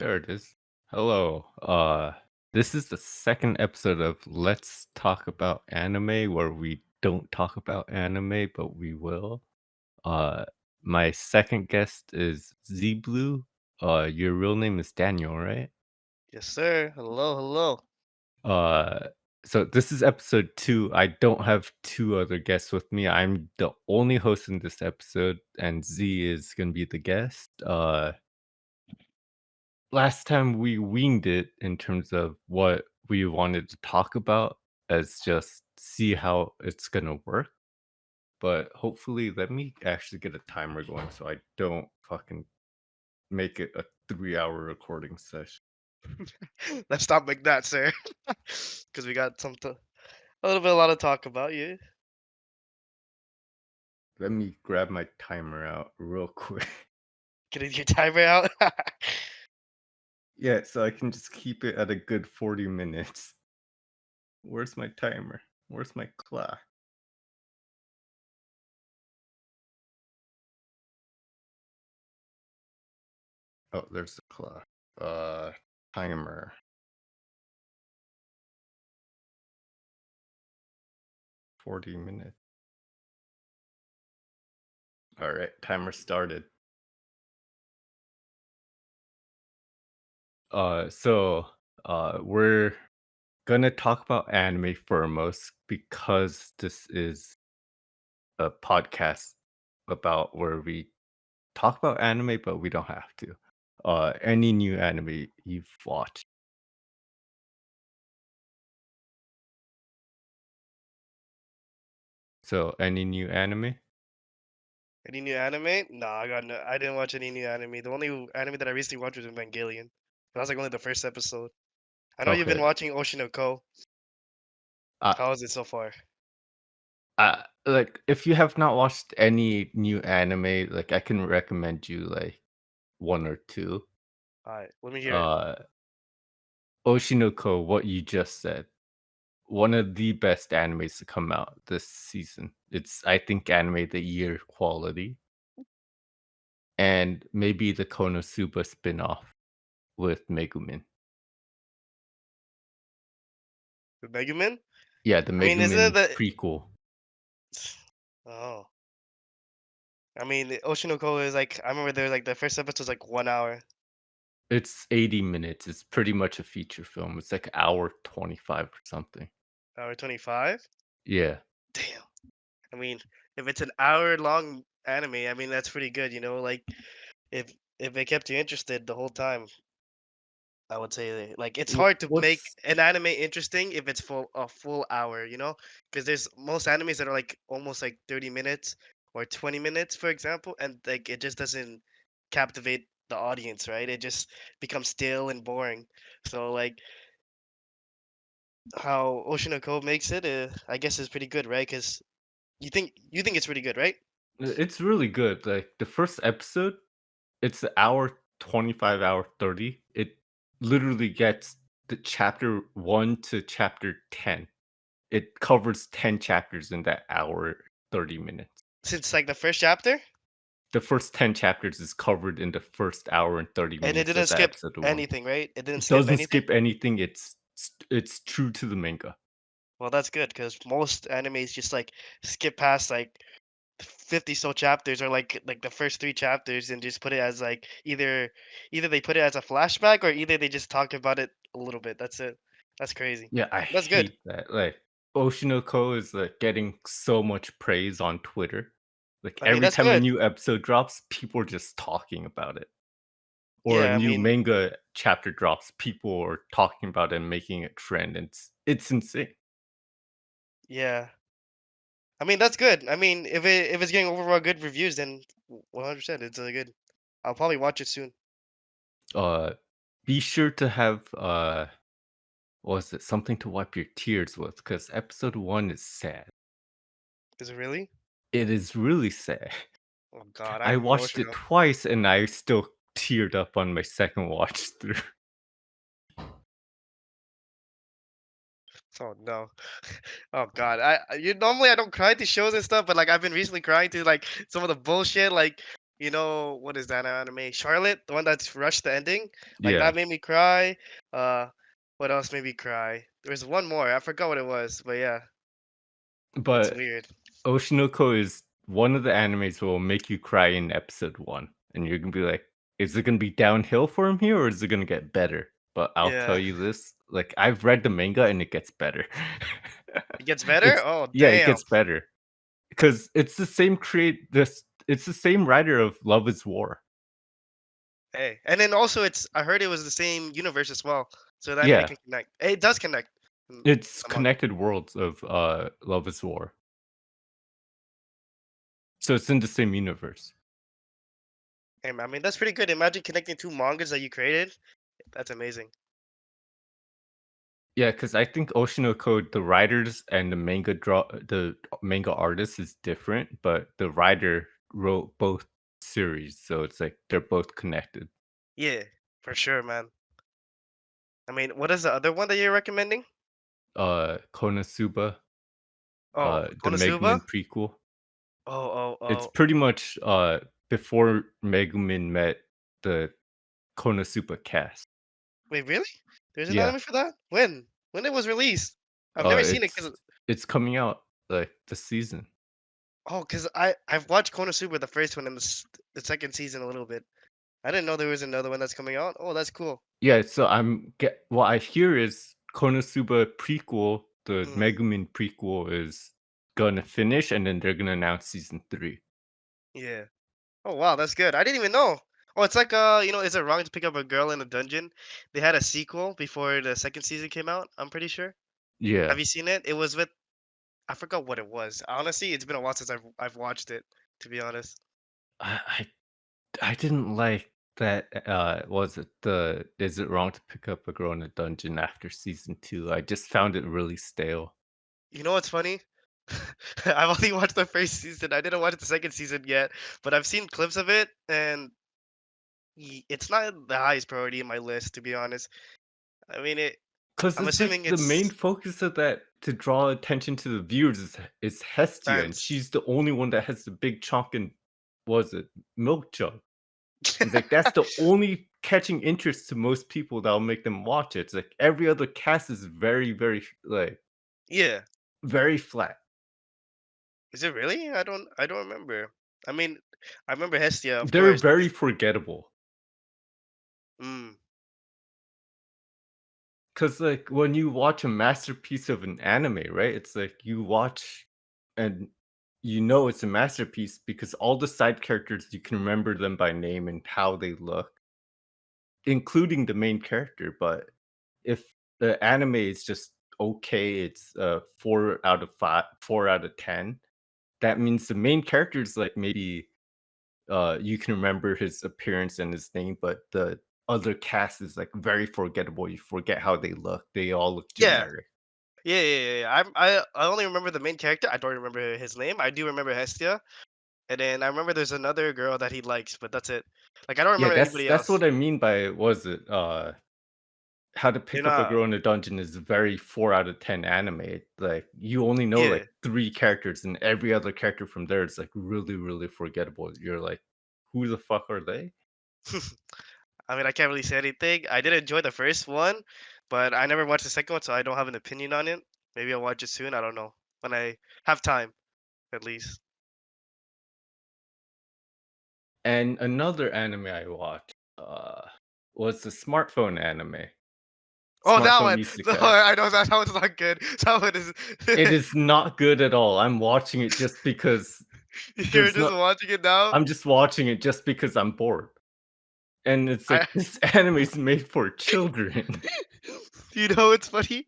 There it is. Hello. This is the second episode of Let's Talk About Anime where we don't talk about anime, but we will. Uh my second guest is Z Blue. Your real name is Daniel, right? Yes, sir. Hello, hello. Uh so this is episode 2. I don't have two other guests with me. I'm the only host in this episode and Z is going to be the guest. Last time we winged it in terms of what we wanted to talk about as just see how it's gonna work. But hopefully, let me actually get a timer going so I don't fucking make it a 3-hour recording session. Let's stop like that, sir. Because we got a lot of talk about you. Let me grab my timer out real quick. Getting your timer out. Yeah, so I can just keep it at a good 40 minutes. Where's my timer? Where's my clock? Oh, there's the clock. Timer. 40 minutes. All right, timer started. We're gonna talk about anime foremost because this is a podcast about where we talk about anime, but we don't have to. Any new anime you've watched? So, any new anime? Any new anime? Nah, I got no. I didn't watch any new anime. The only anime that I recently watched was Evangelion. That was like only the first episode. I know you've been Okay. watching Oshinoko. Uh, How is it so far? like if you have not watched any new anime, like I can recommend you like one or two. All right, let me hear it. Uh, Oshinoko, what you just said. One of the best animes to come out this season. It's I think anime the year quality, and maybe the Konosuba spin-off with Megumin. The Megumin? Yeah, the I mean, isn't it Megumin the? prequel. Oh, I mean, the Oshinoko is like. I remember there was like the first episode was like 1 hour. It's 80 minutes. It's pretty much a feature film. It's like hour 25 or something. Hour 25. Yeah. Damn. I mean, if it's an hour long anime, I mean that's pretty good, you know. Like if if it kept you interested the whole time, I would say like it's hard to make What's an anime interesting if it's full hour, you know, because there's most animes that are like almost like 30 minutes or 20 minutes, for example, and like it just doesn't captivate the audience, right? It just becomes stale and boring. So like how Oshinoko makes it, I guess is pretty good, right? Because you think it's pretty good, right? it's really good. Like the first episode, it's the hour 25, hour 30. It literally gets the chapter 1 to chapter 10. It covers 10 chapters in that hour 30 minutes. Since like the first chapter. The first 10 chapters is covered in the first hour and 30 And it minutes didn't of the skip episode 1. anything, right? It didn't It skip doesn't anything? skip anything. It's true to the manga. Well, that's good because most animes just like skip past like 50 so chapters or like the first 3 chapters and just put it as like either they put it as a flashback or either they just talk about it a little bit. That's it. That's crazy. Yeah, I That's good. hate that. Like Oshinoko is like getting so much praise on Twitter. Like I mean, every that's time a good. new episode drops, people are just talking about it. Or a Yeah, I new mean, manga chapter drops, people are talking about it and making it trend. It's insane. yeah. I mean, that's good. I mean, if it's getting overall good reviews, then 100% it's good. I'll probably watch it soon. Uh be sure to have what was it something to wipe your tears with because episode 1 is sad. Is it really? It is really sad. Oh God, I I'm watched it emotional. twice and I still teared up on my second watch through. Oh no. Oh God. You normally I don't cry to shows and stuff, but like I've been recently crying to like some of the bullshit. Like You know what is that anime? Charlotte, the one that's rushed the ending. Like Yeah, that made me cry. Uh, what else made me cry? There was one more. I forgot what it was, but yeah, it's but weird. Oshinoko is one of the animes that will make you cry in episode 1, and you're gonna be like, "Is it gonna be downhill from here, or is it gonna get better?" But I'll tell Yeah, you this, like, I've read the manga and it gets better. it gets better. It's Oh yeah, it damn. gets better because it's the same writer of Love Is War. Hey, and then also I heard it was the same universe as well, so the anime Yeah, can connect. It does connect in it's the manga. connected worlds of, Love Is War. So it's in the same universe. Hey, man, I mean that's pretty good. Imagine connecting two mangas that you created. That's amazing. Yeah, because I think Oshinoko, the writers and the manga artist is different, but the writer wrote both series, so it's like they're both connected. Yeah, for sure, man. I mean, what is the other one that you're recommending? Konosuba, Oh, the Konosuba. Megumin prequel. Oh, oh, It's oh. pretty much, before Megumin met the Konosuba cast. Wait, really? There's an Yeah, anime for that? When? When it was released? I've never seen it it's because coming out, like, this season. cause I've watched Konosuba the first one and the second season a little bit. I didn't know there was another one that's coming out. Oh, that's cool. Yeah, so what I hear is Konosuba prequel, the Mm, Megumin prequel is gonna finish, and then they're gonna announce season 3. yeah. Oh wow, that's good. I didn't even know. Oh, it's like is it wrong to pick up a girl in a dungeon? They had a sequel before the second season came out. I'm pretty sure. Yeah. Have you seen it? It was with I forgot what it was. Honestly, it's been a while since I've watched it. To be honest. I I didn't like that, was it the Is It Wrong to Pick Up a Girl in a Dungeon after season 2? I just found it really stale. You know what's funny? I've only watched the first season. I didn't watch the second season yet, but I've seen clips of it, and it's not the highest priority in my list, to be honest. I mean, it. 'Cause I'm it's like assuming the main it's focus of that to draw attention to the viewers is Hestia, and fans. she's the only one that has the big chunk and was it milk jug. It's like that's the only catching interest to most people that'll make them watch it. It's like every other cast is very, very like Yeah. very flat. Is it really? I don't remember. I mean, I remember Hestia, of They're course. very forgettable. Mm. 'Cause like when you watch a masterpiece of an anime, right? It's like you watch and you know it's a masterpiece because all the side characters you can remember them by name and how they look, including the main character. But if the anime is just okay, it's 4 out of 10. That means the main character is like maybe you can remember his appearance and his name, but the other cast is like very forgettable. You forget how they look. They all look Yeah. generic. Yeah. I only remember the main character. I don't remember his name. I do remember Hestia, and then I remember there's another girl that he likes, but that's it. Like I don't Yeah, remember anybody that's else. what I mean by was it How to They're Pick Up a not. Girl in a Dungeon is a very 4 out of 10 anime. Like you only know Yeah. like 3 characters and every other character from there is like really, really forgettable. You're like, who the fuck are they? I mean, I can't really say anything. I did enjoy the first one, but I never watched the second one, so I don't have an opinion on it. Maybe I'll watch it soon. I don't know when I have time, at least. And another anime I watched was the smartphone anime. Oh, that Smartphone one. No, Isekai. I know that one's not good. That one is. It is not good at all. I'm watching it just because You're there's just no watching it now. I'm just watching it just because I'm bored. And it's I. like this anime is made for children. You know, it's funny.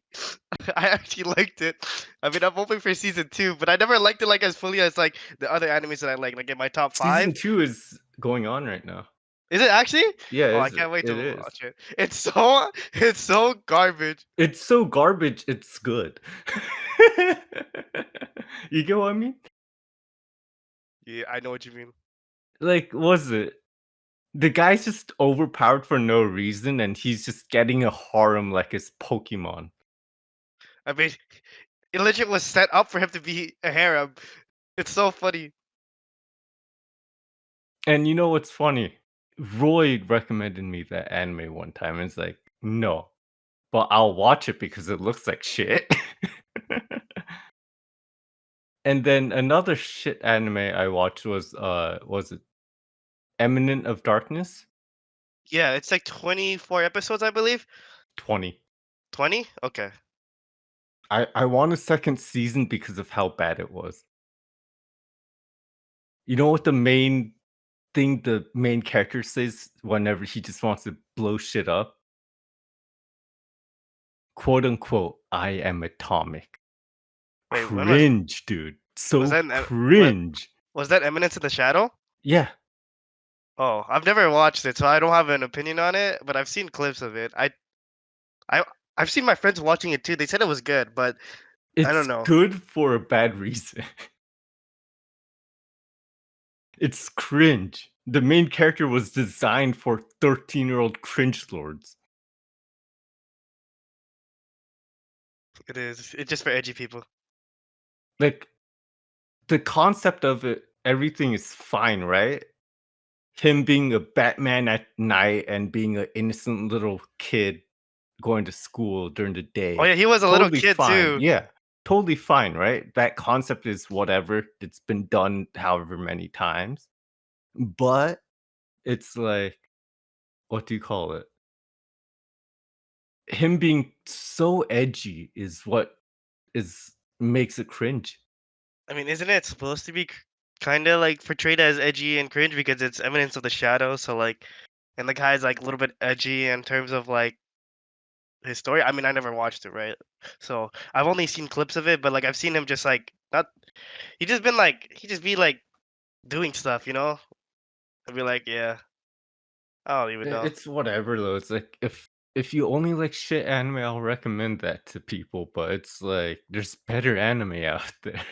I actually liked it. I mean, I'm hoping for season two, but I never liked it like as fully as like the other animes that I like in my top five. Season 2 is going on right now. Is it actually? Yeah, Oh, I is it? can't wait to It is. watch it. It's so garbage. It's so garbage, it's good. You get what I mean? Yeah, I know what you mean. Like, was it the guy's just overpowered for no reason, and he's just getting a harem like his Pokemon. I mean, it legit was set up for him to be a harem. It's so funny. And you know what's funny? Roy recommended me that anime one time, and it's like, "No, but I'll watch it because it looks like shit." And then another shit anime I watched was it Eminent of Darkness? Yeah, it's like 24 episodes, I believe. 20. 20? Okay. I want a second season because of how bad it was. You know what the main character says whenever he just wants to blow shit up? Quote unquote, "I am atomic." Wait, when was Cringe, dude. was So that what cringe. was that Eminence in the Shadow? Yeah, Oh, I've never watched it, so I don't have an opinion on it, but I've seen clips of it. I I've seen my friends watching it too. They said it was good, but I don't it's know. good for a bad reason. It's cringe. The main character was designed for 13-year-old cringe lords. It is. It's just for edgy people. Like, the concept of it, everything is fine, right? Him being a Batman at night and being an innocent little kid going to school during the Oh day. yeah, he was a little Totally kid fine. too. Yeah, totally fine, right? That concept is whatever. It's been done however many times. But it's like, what do you call it? Him being so edgy is what is makes it cringe. I mean, isn't it supposed to be kind of like portrayed as edgy and cringe because it's Eminence of the Shadow? So like, and the guy's like a little bit edgy in terms of like his story. I mean, I never watched it, right? So I've only seen clips of it, but like I've seen him just like not. He just be like doing stuff, you know. I'd be like, yeah, I don't even know. It's whatever though. It's like if you only like shit anime, I'll recommend that to people, but it's like there's better anime out there.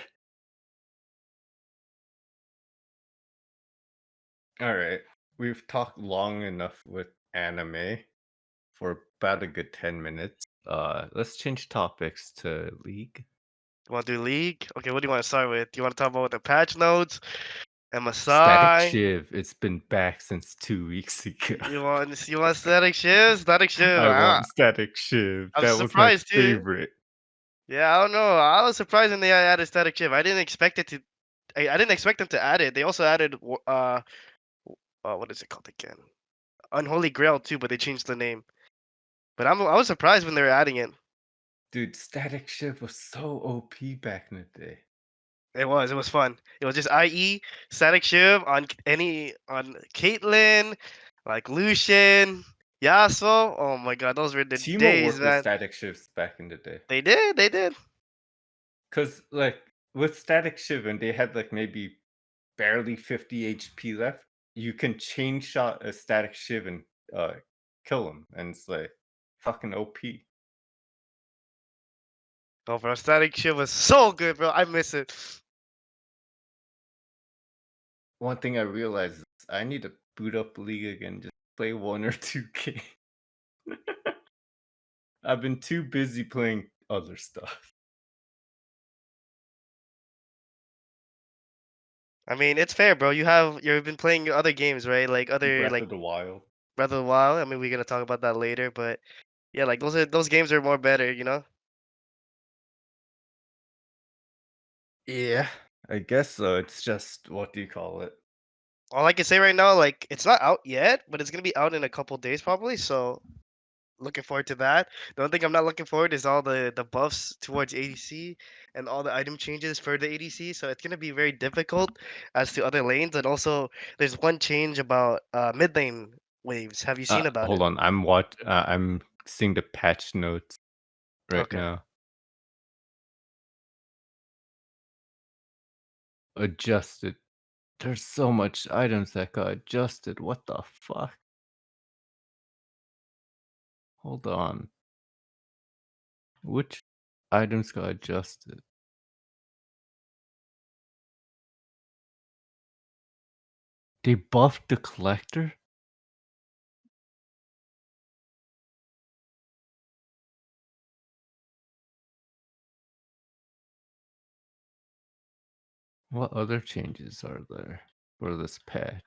All right. We've talked long enough with anime for about a good 10 minutes. Let's change topics to League. You want to do League? Okay, what do you want to start with? Do you want to talk about the patch notes, Static MSI? Shiv, it's been back since 2 weeks ago. You want static shivs? Static shiv. I want Static Shiv. I'm That was my surprised too. favorite. Yeah, I don't know. I was surprised when they added static shiv. I didn't expect it to. I didn't expect them to add it. They also added what is it called again? Unholy Grail too, but they changed the name. But I was surprised when they were adding it. Dude, Static Shiv was so OP back in the day. It was fun. It was just IE static shiv on on Caitlyn, like Lucian, Yasuo. Oh my god, those were the Timo days, worked with man. Static Shivs back in the day. They did. Cause like with Static Shiv and they had like maybe barely 50 HP left, you can chain shot a Static Shiv and kill him, and it's like fucking OP. Oh, bro, static shiv was so good, bro. I miss it. One thing I realized is I need to boot up League again, just play 1 or 2 games. I've been too busy playing other stuff. I mean, it's fair, bro. You've been playing other games, right? Like other Breath like of the Wild. Breath of the Wild. I mean, we're gonna talk about that later, but yeah, like those games are more better, you know. Yeah, I guess so. It's just what do you call it? All I can say right now, like it's not out yet, but it's gonna be out in a couple days probably. So looking forward to that. The only thing I'm not looking forward is all the buffs towards ADC and all the item changes for the ADC. So it's gonna be very difficult as to other lanes. And also, there's one change about mid lane waves. Have you seen about Hold it? on. I'm seeing the patch notes right Okay. now. Adjusted. There's so much items that got adjusted. What the fuck? Hold on. Which items got adjusted? They buffed the collector? What other changes are there for this patch?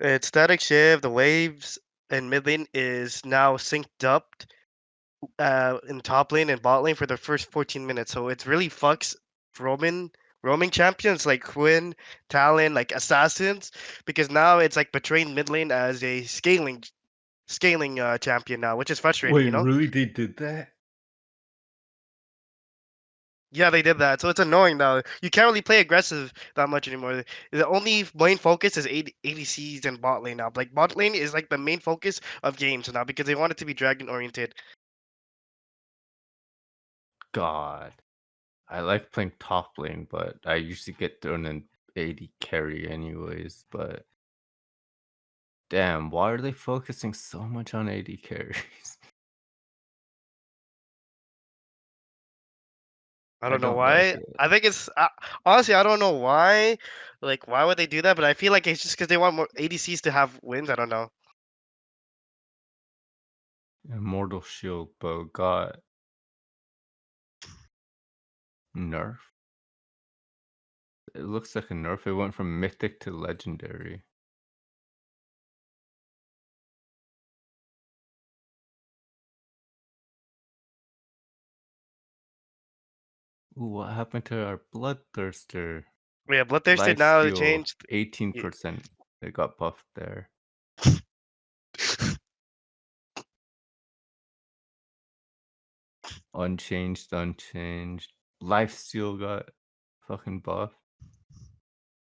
It's static shift. The waves and mid lane is now synced up in top lane and bot lane for the first 14 minutes. So it really fucks Roman roaming champions like Quinn, Talon, like assassins, because now it's like betraying mid lane as a scaling champion now, which is frustrating, Wait, you know? really? They did that? Yeah, they did that. So it's annoying now. You can't really play aggressive that much anymore. The only main focus is ADCs and bot lane now. Like bot lane is like the main focus of games now because they want it to be dragon oriented. God. I like playing top lane, but I usually get thrown in AD carry anyways, but damn, why are they focusing so much on AD carries? I I don't know don't like why. it. I think it's honestly I don't know why. Like why would they do that? But I feel like it's just because they want more ADCs to have wins. I don't know. Immortal Shield bow got nerf. It looks like a nerf. It went from mythic to legendary. Ooh, what happened to our bloodthirster? Yeah, Bloodthirsted Life now they steal changed. Yeah. 18%. They got buffed there. Unchanged. Lifesteal got fucking buffed.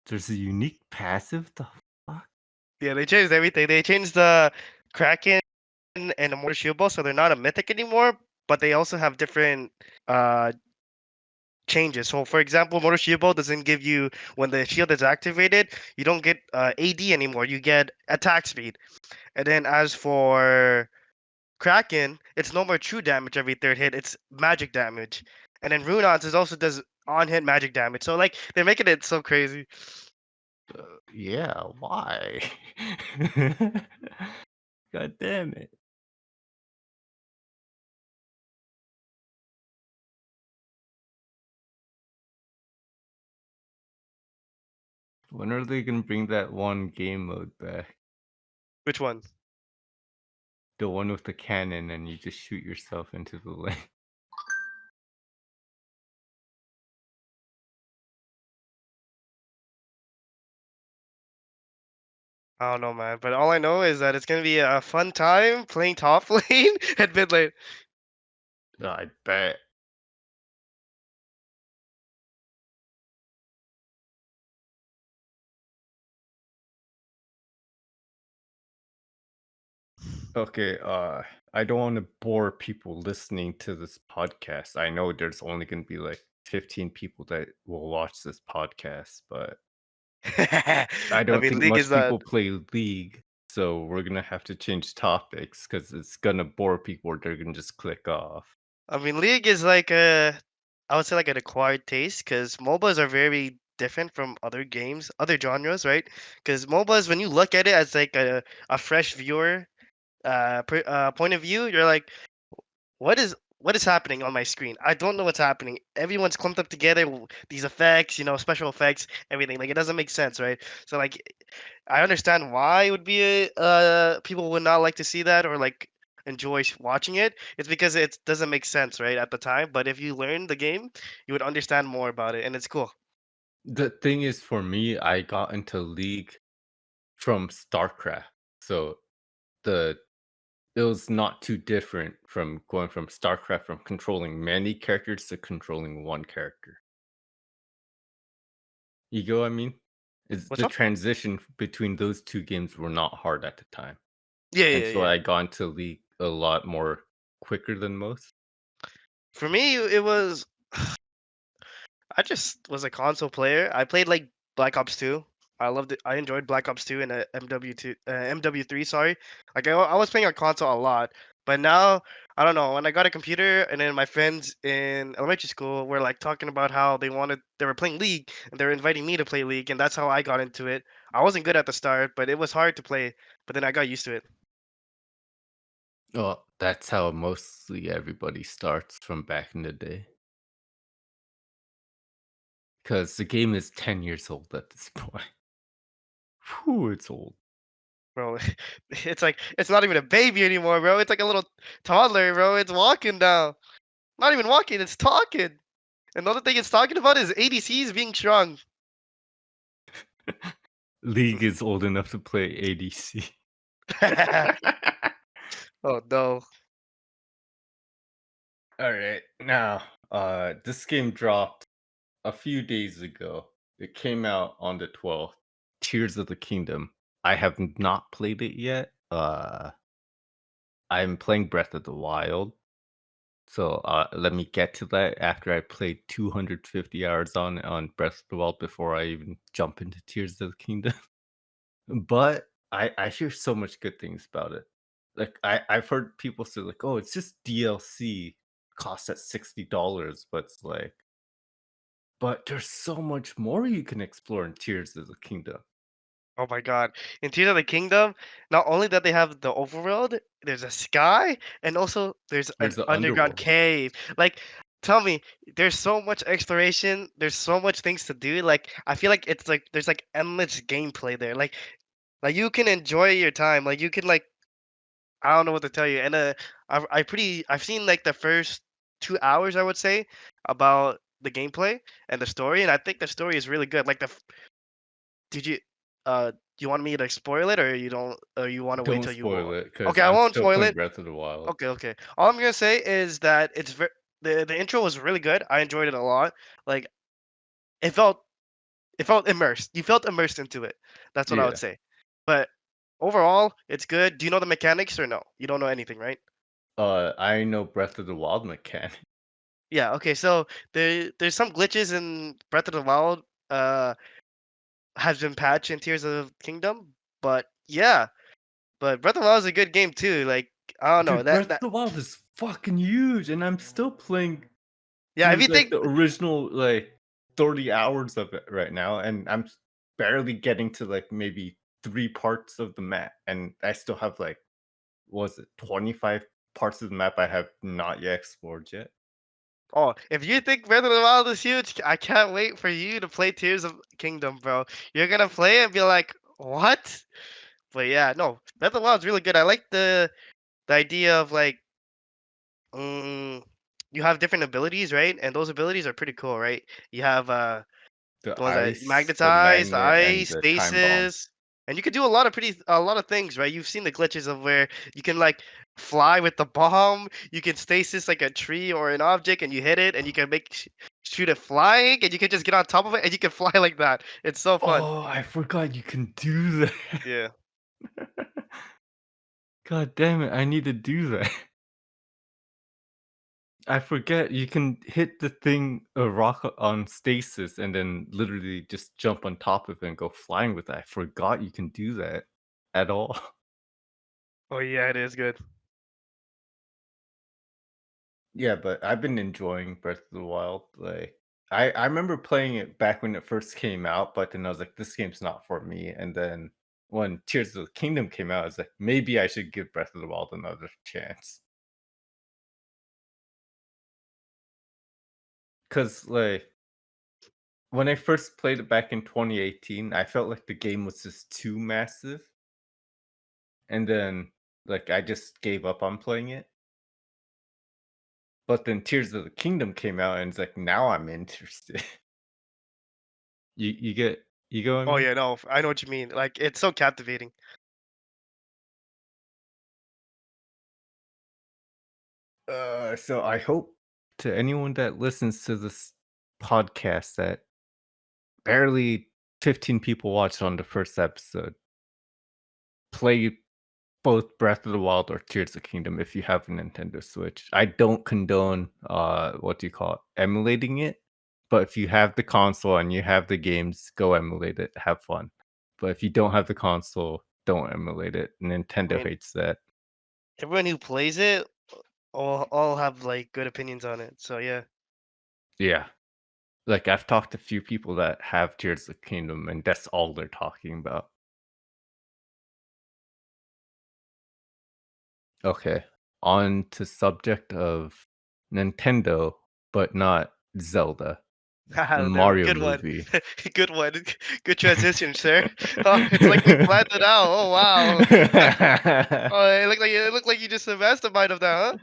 There's a unique passive? The fuck? Yeah, they changed everything. They changed the Kraken and the Mortar Shield Ball, so they're not a mythic anymore. But they also have different uh changes. So, for example, Mortal Shield Ball doesn't give you when the shield is activated, you don't get AD anymore. You get attack speed. And then as for Kraken, it's no more true damage every third hit. It's magic damage. And then Runons is also does on hit magic damage. So like they're making it so crazy. Yeah, why? God damn it. When are they gonna bring that one game mode back? Which one? The one with the cannon and you just shoot yourself into the lane. I don't know, man. But all I know is that it's gonna be a fun time playing top lane at mid lane. I bet. Okay, I don't want to bore people listening to this podcast. I know there's only going to be like 15 people that will watch this podcast, but I I don't mean, think League is much that. people play League. So we're going to have to change topics because it's going to bore people or they're going to just click off. I mean, League is like I would say like an acquired taste because MOBAs are very different from other games, other genres, right? Because MOBAs, when you look at it as like a fresh viewer point of view, you're like, what is happening on my screen? I don't know what's happening. Everyone's clumped up together. These effects, special effects, everything. Like it doesn't make sense, right? So like, I understand why it would be people would not like to see that or like enjoy watching it. It's because it doesn't make sense, right, at the time. But if you learn the game, you would understand more about it, and it's cool. The thing is, for me, I got into League from StarCraft. So the it was not too different from going from StarCraft from controlling many characters to controlling one character. You get what I mean? Is What's the up? transition between those 2 games were not hard at the time, Yeah, and yeah, so yeah. I got into League a lot more quicker than most. For me, it was I just was a console player. I played like Black Ops 2. I loved it. I enjoyed Black Ops 2 and MW2, MW3. Sorry, like I was playing on console a lot. But now I don't know. When I got a computer, and then my friends in elementary school were like talking about how they were playing League, and they were inviting me to play League, and that's how I got into it. I wasn't good at the start, but it was hard to play. But then I got used to it. Well, that's how mostly everybody starts from back in the day, because the game is 10 years old at this point. Whew, it's old. bro. It's like it's not even a baby anymore, bro. It's like a little toddler, bro. It's walking now. Not even walking, it's talking. Another thing it's talking about is ADCs being strong. League is old enough to play ADC. Oh no. All right, now, this game dropped a few days ago. It came out on the 12th. Tears of the Kingdom. I have not played it yet. I'm playing Breath of the Wild. So let me get to that after I played 250 hours on Breath of the Wild before I even jump into Tears of the Kingdom. But I hear so much good things about it. Like I've heard people say like, "Oh, it's just DLC, costs at $60," but it's like, but there's so much more you can explore in Tears of the Kingdom. Oh my god. In Tears of the Kingdom, not only that they have the overworld, there's a sky, and also there's an There's the underground underworld. cave. Like, tell me, there's so much exploration, there's so much things to do. Like, I feel like it's like there's like endless gameplay there. Like you can enjoy your time. Like you can like I don't know what to tell you. And I've seen like the first 2 hours I would say about the gameplay and the story, and I think the story is really good. Like did you do you want me to spoil it or you don't or you want to wait Don't till spoil you it because Okay, I I'm won't still spoil playing it. Breath of the Wild. Okay, okay. All I'm gonna say is that the intro was really good. I enjoyed it a lot. Like it felt it felt immersed. You felt immersed into it. That's what I would Yeah. say. But overall, it's good. Do you know the mechanics or no? You don't know anything, right? I know Breath of the Wild mechanic. Yeah, okay. So there's some glitches in Breath of the Wild has been patched in Tears of Kingdom, but yeah, but Breath of the Wild is a good game too. Like I don't know Dude, Breath of that the Wild is fucking huge, and I'm still playing yeah. If through you like think the original like 30 hours of it right now, and barely getting to like maybe 3 parts of the map, and I still have like what was it 25 parts of the map I have not yet explored yet. if you think Breath of the Wild is huge, I can't wait for you to play Tears of Kingdom, bro. You're gonna play it and be like, what? But yeah, no, Breath of the Wild is really good. I like the idea of like mm, you have different abilities, right? And those abilities are pretty cool, right? You have The the ones that ice, the magnetize, the magnet, and ice, the time bomb. stasis, and you can do a lot of things, right? You've seen the glitches of where you can like fly with the bomb, you can stasis like a tree or an object, and you hit it, and you can shoot it flying, and you can just get on top of it, and you can fly like that. It's so fun. Oh, I forgot you can do that. Yeah. God damn it, I need to do that. I forget you can hit the thing a rock on stasis and then literally just jump on top of it and go flying with it. I forgot you can do that at all. Oh yeah, it is good. Yeah, but I've been enjoying Breath of the Wild. Like I remember playing it back when it first came out, but then I was like, this game's not for me. And then when Tears of the Kingdom came out, I was like, maybe I should give Breath of the Wild another chance. Cause like when I first played it back in 2018, I felt like the game was just too massive. And then, like, I just gave up on playing it. But then Tears of the Kingdom came out, and it's like, now I'm interested. You get what I Oh mean? yeah, no, I know what you mean. Like it's so captivating. So I hope to anyone that listens to this podcast that barely 15 people watched on the first episode, play both Breath of the Wild or Tears of the Kingdom if you have a Nintendo Switch. I don't condone what do you call it? Emulating it. But if you have the console and you have the games, go emulate it. Have fun. But if you don't have the console, don't emulate it. I Nintendo mean, hates that. everyone who plays it all have like good opinions on it. So yeah. Yeah. Like I've talked to a few people that have Tears of the Kingdom and that's all they're talking about. Okay. On to subject of Nintendo, but not Zelda. The There we Mario good one. movie. Good one. Good transition, sir. Oh, it's like we planned it out. Oh wow. Oh, it looked like you just a mastermind of that, huh?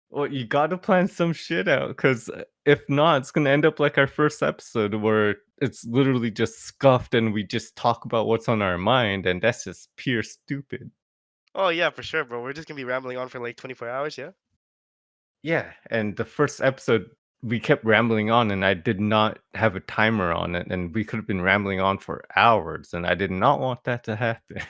Well, you gotta plan some shit out, because if not, it's gonna end up like our first episode where it's literally just scuffed and we just talk about what's on our mind, and that's just pure stupid. Oh yeah, for sure, bro. We're just gonna be rambling on for like 24 hours, yeah. Yeah, and the first episode, we kept rambling on, and I did not have a timer on it, and we could have been rambling on for hours, and I did not want that to happen.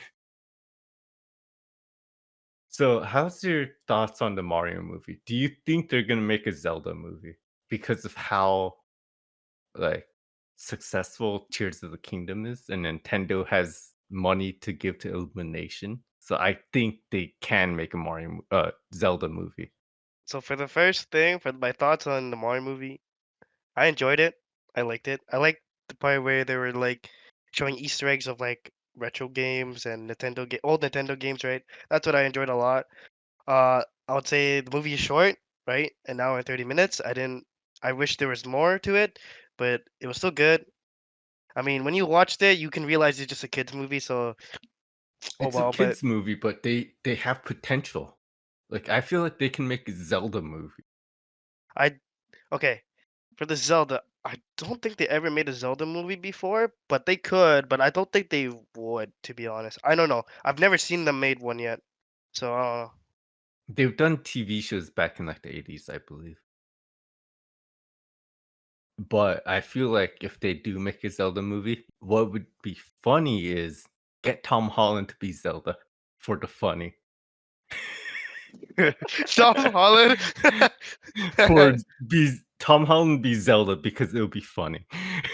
So, how's your thoughts on the Mario movie? Do you think they're gonna make a Zelda movie because of how, like, successful Tears of the Kingdom is, and Nintendo has money to give to Illumination? So I think they can make a Zelda movie. So for the first thing, for my thoughts on the Mario movie, I enjoyed it. I liked it. I liked the part where they were like showing Easter eggs of like retro games and old Nintendo games, right? That's what I enjoyed a lot. I would say the movie is short, right? An hour and 30 minutes. I wish there was more to it, but it was still good. I mean, when you watched it, you can realize it's just a kids movie, so oh It's a well, but kids movie, but they have potential. Like, I feel like they can make a Zelda movie. I okay, for the Zelda, I don't think they ever made a Zelda movie before, but they could, but I don't think they would, to be honest. I don't know. I've never seen them made one yet. So, They've done TV shows back in, like, the '80s, I believe. But I feel like if they do make a Zelda movie, what would be funny is get Tom Holland to be Zelda for the funny. Tom Holland. For be Tom Holland be Zelda because it'll be funny.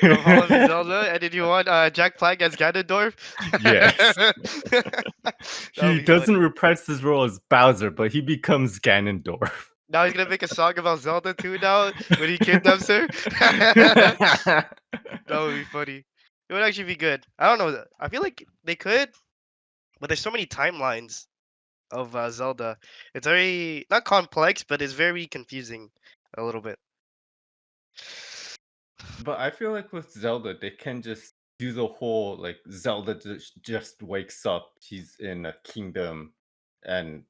Tom Holland be Zelda, and did you want Jack Black as Ganondorf? Yes. That would He be doesn't funny. reprise his role as Bowser, but he becomes Ganondorf. Now he's gonna make a song about Zelda too. Now when he kidnaps her, that would be funny. It would actually be good. I don't know. I feel like they could, but there's so many timelines of Zelda. It's very not complex, but it's very confusing a little bit. But I feel like with Zelda, they can just do the whole like Zelda just wakes up, he's in a kingdom, and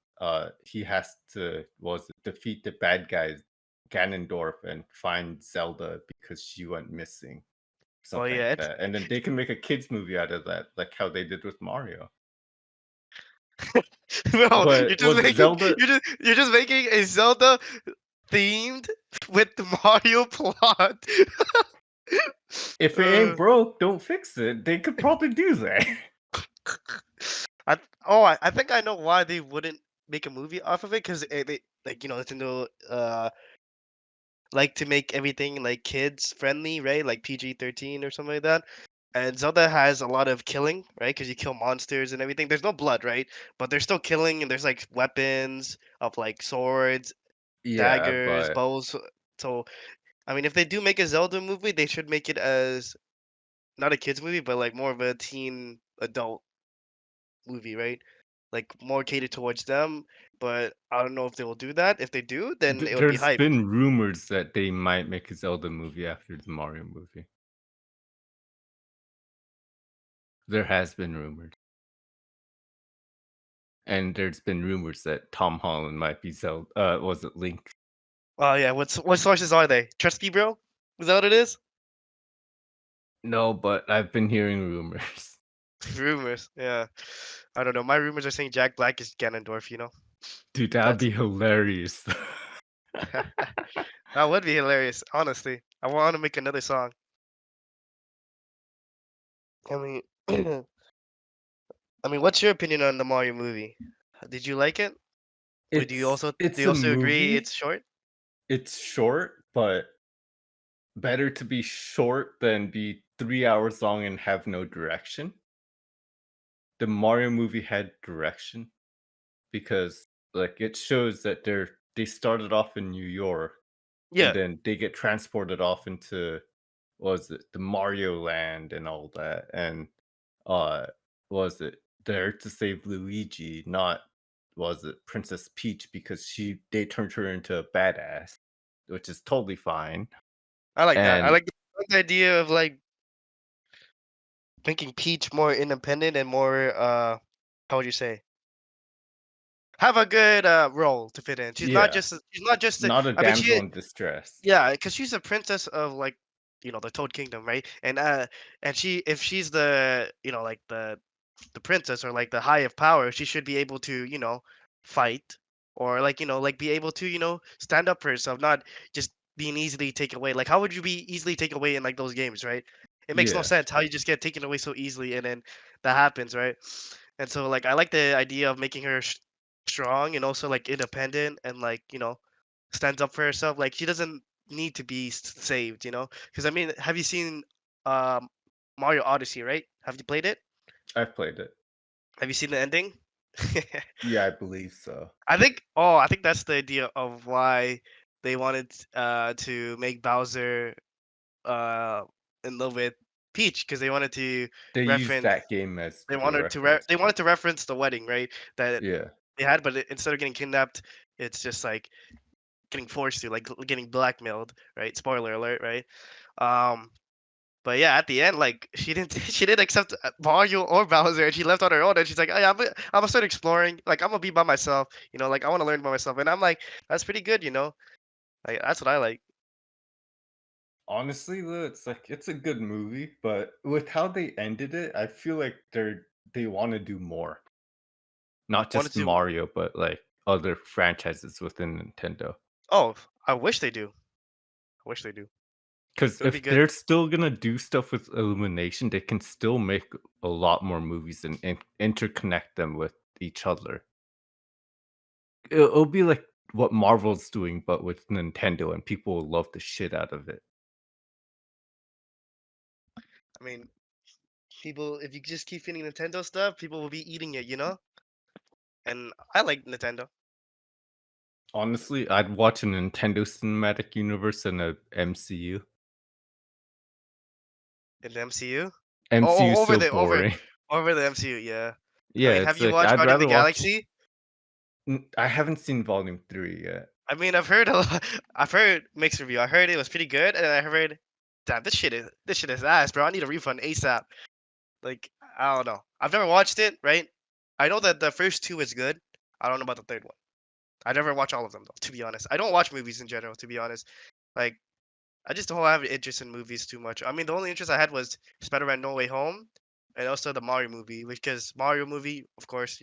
he has to was it, defeat the bad guys Ganondorf and find Zelda because she went missing, Oh something yeah, like that. And then they can make a kids movie out of that, like how they did with Mario. bro, But was it Zelda? you're just making a Zelda themed with the Mario plot. If it ain't uh, broke, don't fix it. They could probably do that. I think I know why they wouldn't make a movie off of it because they like Nintendo like to make everything like kids friendly, right? Like PG-13 or something like that. And Zelda has a lot of killing, right? Because you kill monsters and everything. There's no blood, right? But there's still killing, and there's like weapons of like swords, Yeah, daggers, but bows. So I mean, if they do make a Zelda movie, they should make it as not a kids movie, but like more of a teen adult movie, right? Like more catered towards them. But I don't know if they will do that. If they do, then it would be There's hype. been rumors that they might make a Zelda movie after the Mario movie. There has been rumors. And there's been rumors that Tom Holland might be Zelda. Was it Link? Oh yeah, what sources are they? Trusty bro? Is that what it is? No, but I've been hearing rumors. Rumors. Yeah. I don't know. My rumors are saying Jack Black is Ganondorf, you know? Dude, that'd That's be hilarious. that would be hilarious, honestly. I want to make another song. I mean I mean, what's your opinion on the Mario movie? Did you like it? Or do it's you a also agree movie. it's short? It's short, but better to be short than be 3 hours long and have no direction. The Mario movie had direction because like it shows that they started off in New York and Yeah. then they get transported off into what was it the Mario Land and all that and uh was it there to save Luigi, not was it Princess Peach because she they turned her into a badass, which is totally fine. I like that. And I like the idea of like making Peach more independent and more how would you say? Have a good role to fit in. yeah, She's not just a, not a I mean damsel she in distress. yeah, because she's a princess of like the Toad Kingdom, right? And she if she's the like the princess or like the high of power, she should be able to, fight or like, like be able to, stand up for herself, not just being easily taken away. Like how would you be easily taken away in like those games, right? It makes no Yeah, sense how you just get taken away so easily and then that happens, right? And so like I like the idea of making her strong and also like independent and like, stands up for herself. Like she doesn't need to be saved, Because I mean, have you seen um Mario Odyssey, right? Have you played it? I've played it. Have you seen the ending? Yeah, I believe so. I think that's the idea of why they wanted to make Bowser uh in love with Peach because they wanted to They used reference that game as the reference. they wanted to reference the wedding, right? That Yeah. they had, but instead of getting kidnapped, it's just like getting forced to, like getting blackmailed, right? Spoiler alert, right? Um, but yeah, at the end, like she didn't she didn't accept Mario or Bowser, and she left on her own. And she's like, "Oh, yeah, I'm gonna start exploring. Like I'm gonna be by myself. Like I want to learn by myself." And I'm like, "That's pretty good, Like that's what I like." Honestly, though, it's a good movie, but with how they ended it, I feel like they want to do more. Not Wanted just to. Mario, but like other franchises within Nintendo. Oh, I wish they do. I wish they do. Because It would be if good. they're still gonna do stuff with Illumination, they can still make a lot more movies and interconnect them with each other. It'll be like what Marvel's doing, but with Nintendo, and people will love the shit out of it. I mean, people, if you just keep feeding Nintendo stuff, people will be eating it. And I like Nintendo Honestly, I'd watch a Nintendo Cinematic Universe and a MCU. in the MCU. MCU is Over so the boring. over the MCU, yeah. I Yeah, mean, have it's you like watched I'd Guardian of the rather watch. Galaxy? I haven't seen Volume 3 yet. I mean, I've heard a lot, I've heard mixed review. I heard it was pretty good, and I heard, damn, this shit is ass, bro. I need a refund ASAP. Like, I don't know. I've never watched it, right? I know that the first two is good. I don't know about the third one. I never watch all of them though, to be honest. I don't watch movies in general, to be honest. Like, I just don't have interest in movies too much. I mean, the only interest I had was Spider-Man No Way Home, and also the Mario movie, because Mario movie, of course,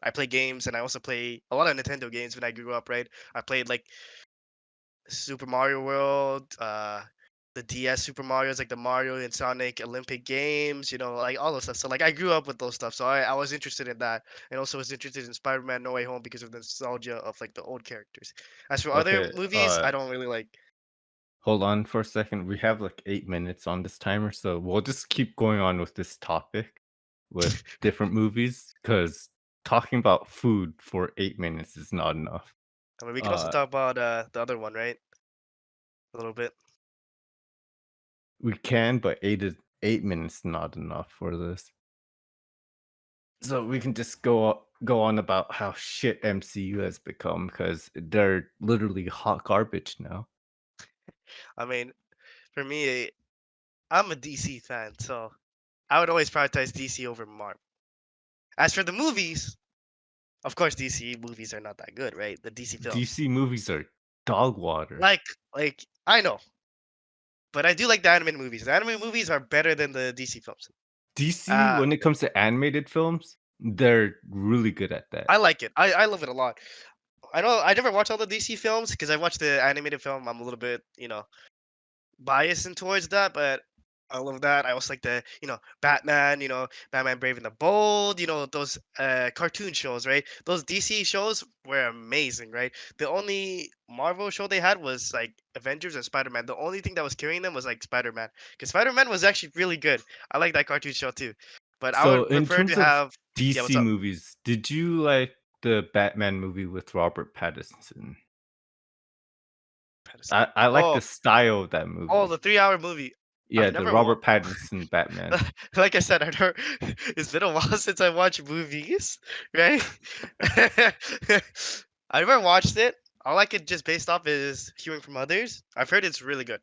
I play games and I also play a lot of Nintendo games when I grew up, right? I played like Super Mario World, the DS Super Mario's like the Mario and Sonic Olympic games, like all those stuff. So like I grew up with those stuff. So I was interested in that. And also was interested in Spider-Man No Way Home because of the nostalgia of like the old characters. As for other Okay, movies, I don't really like. hold on for a second. We have like 8 minutes on this timer, so we'll just keep going on with this topic with different movies because talking about food for 8 minutes is not enough. I mean, we can also Uh, talk about the other one, right? A little bit. we can, but 8 minutes not enough for this. So we can just go on about how shit MCU has become because they're literally hot garbage now. I mean, for me, I'm a DC fan, so I would always prioritize DC over Marvel. As for the movies, of course, DC movies are not that good, right? The DC films. DC movies are dog water. Like, I know, but I do like the animated movies. The animated movies are better than the DC films. DC, Uh, when it comes to animated films, they're really good at that. I like it. I love it a lot. I know I never watched all the DC films because I watched the animated film. I'm a little bit, biased in towards that, but I love that. I also like the, Batman, Batman Brave and the Bold, those cartoon shows, right? Those DC shows were amazing, right? The only Marvel show they had was like Avengers and Spider-Man. The only thing that was carrying them was like Spider-Man. Because Spider-Man was actually really good. I like that cartoon show too. But I So would in prefer to terms of have yeah, what's DC up? movies, did you like the Batman movie with Robert Pattinson? Patterson. I like Oh, the style of that oh, movie. the 3 hour movie. Yeah, I've the never wa- Robert Pattinson Batman. like I said, I never, it's been a while since I watched movies, right? I never watched it. All I could just based off is hearing from others. I've heard it's really good.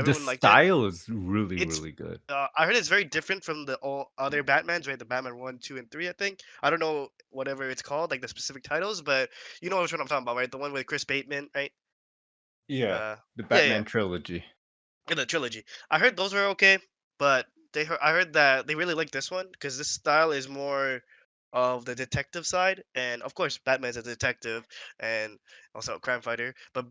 The Everyone liked it. style is really, It's really good. I heard it's very different from the all other Batmans, right? The Batman 1, 2, and 3, I think. I don't know whatever it's called, like the specific titles, but you know which one I'm talking about, right? The one with Chris Bateman, right? Yeah, Uh, the yeah, yeah, Batman trilogy. in the trilogy. I heard those were okay, but I heard that they really like this one because this style is more of the detective side, and of course, Batman's a detective and also a crime fighter. But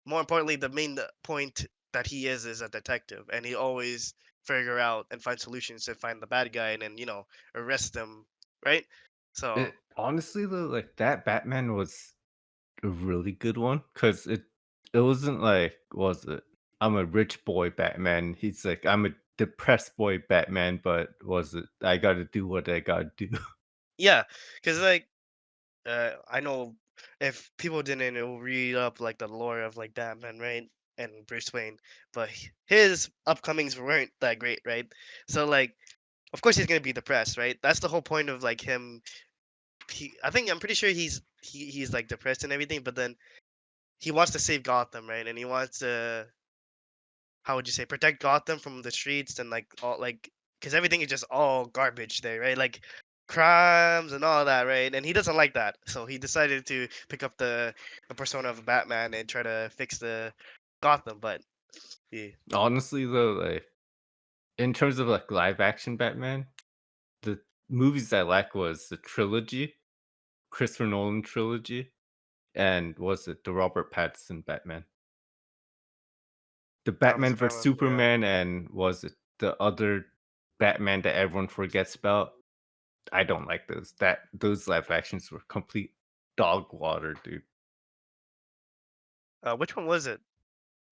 more importantly, the main point that he is a detective, and he always figure out and find solutions to find the bad guy and then arrest them, right? So Honestly though, like, that Batman was a really good one because it wasn't like, was it? I'm a rich boy Batman. He's like, I'm a depressed boy Batman, but was it? I got to do what I got to do. yeah, because like I know if people didn't read up like the lore of like Batman, right, and Bruce Wayne, but his upcomings weren't that great, right? So like, of course he's gonna be depressed, right? That's the whole point of like him. I think I'm pretty sure he's like depressed and everything, but then he wants to save Gotham, right? And he wants to, how would you say, protect Gotham from the streets and like all like because everything is just all garbage there, right? Like crimes and all that, right? And he doesn't like that, so he decided to pick up the persona of Batman and try to fix the Gotham. But yeah, Honestly though, like, in terms of like live action Batman, the movies I like was the trilogy, Christopher Nolan trilogy, and was it the Robert Pattinson Batman? The that was Batman a vs Batman. Yeah. Superman, and was it the other Batman that everyone forgets about? I don't like those. Those live actions were complete dog water, dude. Which one was it?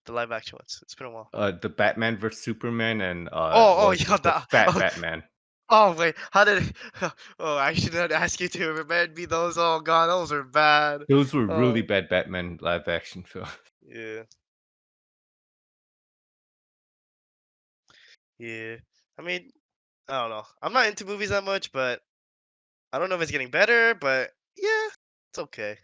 The live action ones. It's been a while. The Batman vs Superman and Oh, was yeah, it the that. Fat Oh, Batman? oh wait, how did? Oh, I should not ask you to remind me those. Oh God, those are bad. Those were really Oh, bad Batman live action films. yeah, yeah. I mean, I don't know. I'm not into movies that much, but I don't know if it's getting better. But yeah, it's okay.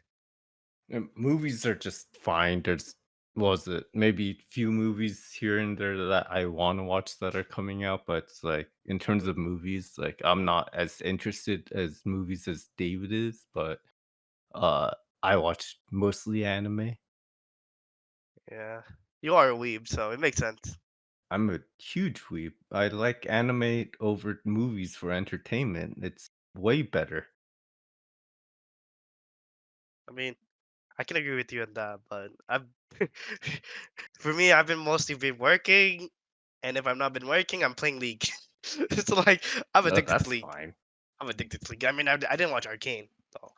Movies are just fine. There's was it maybe few movies here and there that I want to watch that are coming out, but it's like in terms Mhm. of movies, like I'm not as interested as movies as David is, but uh I watch mostly anime. Yeah, you are a weeb, so it makes sense. I'm a huge weeb. I like anime over movies for entertainment. It's way better. I mean, I can agree with you on that, but I've for me, I've been mostly been working, and if I've not been working, I'm playing League. It's like I'm addicted to That's League. fine. I'm addicted to League. I mean, I didn't watch Arcane, so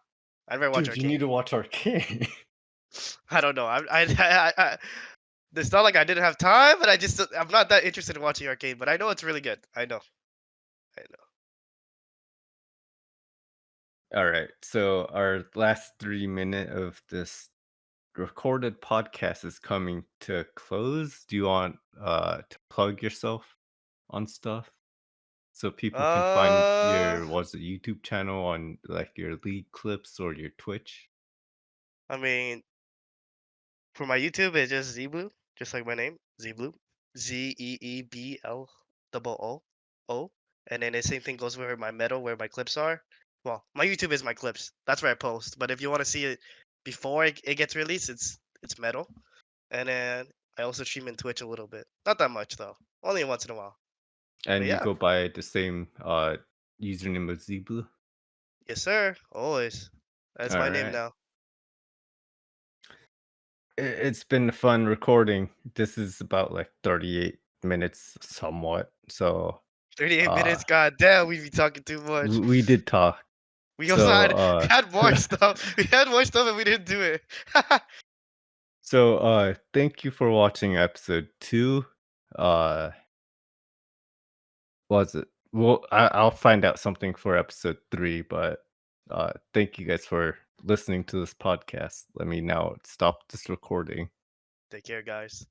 I'd rather watch Dude, you need Arcane. to watch Arcane. I don't know. It's not like I didn't have time, but I'm not that interested in watching Arcane. But I know it's really good. I know. I know. All right. So our last 3 minute of this recorded podcast is coming to a close. Do you want to plug yourself on stuff so people can find Uh, your what's it YouTube channel on like your lead clips or your Twitch? I mean, for my YouTube, it's just Zblue, just like my name, Zblue, ZEEBL and then the same thing goes where my metal, where my clips are. Well, my YouTube is my clips. That's where I post. But if you want to see it before it gets released, it's metal. And then I also stream in Twitch a little bit. Not that much though. Only once in a while. But And you yeah, go by the same username as Zeblu. yes sir. Always. That's All my name right. now. It's been fun recording. This is about like 38 minutes somewhat. So 38 uh minutes. God damn, we be talking too much. we did talk. We also So we had more stuff. We had more stuff and we didn't do it. thank you for watching episode 2. Uh was it? Well, I'll find out something for episode 3, but thank you guys for listening to this podcast. Let me now stop this recording. Take care, guys.